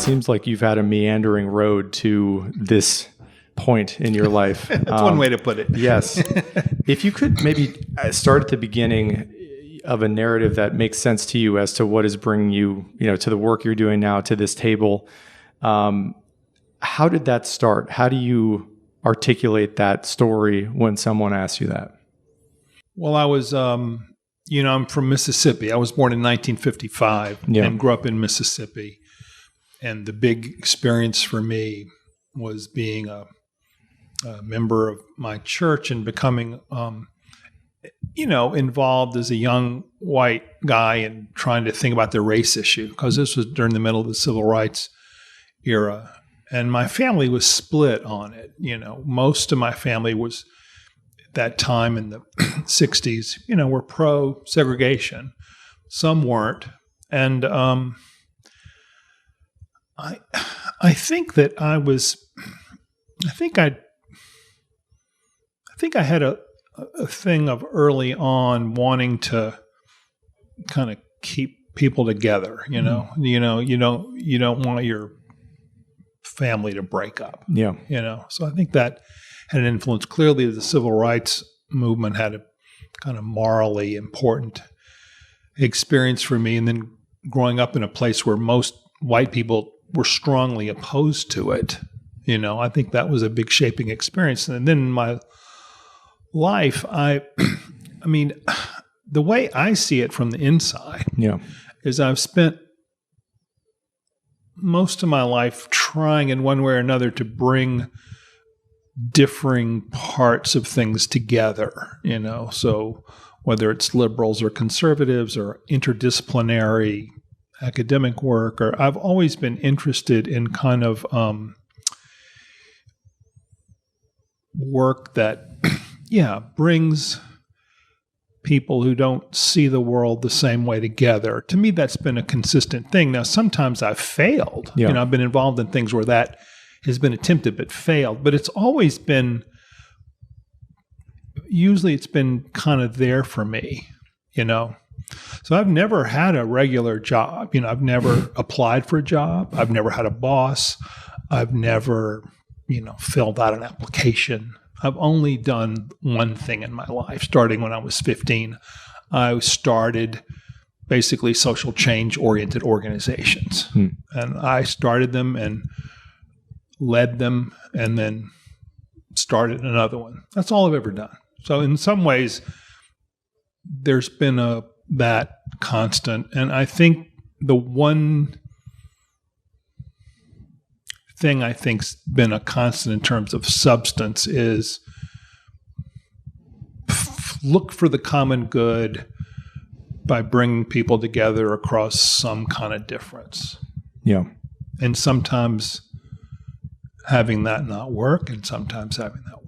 seems like you've had a meandering road to this point in your life. That's one way to put it. Yes. If you could maybe start at the beginning of a narrative that makes sense to you as to what is bringing you, to the work you're doing now, to this table. How did that start? How do you articulate that story when someone asks you that? Well, I was, I'm from Mississippi. I was born in 1955 and grew up in Mississippi. And the big experience for me was being a member of my church and becoming, involved as a young white guy and trying to think about the race issue, because this was during the middle of the civil rights era. And my family was split on it. Most of my family was at that time in the 60s, were pro-segregation. Some weren't. And I think that I had a thing of early on wanting to kind of keep people together. You don't want your family to break up. So I think that had an influence. Clearly, the civil rights movement had a kind of morally important experience for me. And then growing up in a place where most white people were strongly opposed to it, I think that was a big shaping experience. And then in my life, I mean, the way I see it from the inside is I've spent most of my life trying in one way or another to bring differing parts of things together, so whether it's liberals or conservatives or interdisciplinary academic work, or I've always been interested in kind of work that, brings people who don't see the world the same way together. To me, that's been a consistent thing. Now, sometimes I've failed. I've been involved in things where that has been attempted but failed. But it's always been, usually it's been kind of there for me, So I've never had a regular job. I've never applied for a job. I've never had a boss. I've never, filled out an application. I've only done one thing in my life, starting when I was 15. I started basically social change-oriented organizations. And I started them and led them and then started another one. That's all I've ever done. So in some ways, there's been that constant. And I think the one thing I think's been a constant in terms of substance is look for the common good by bringing people together across some kind of difference. And sometimes having that not work and sometimes having that work.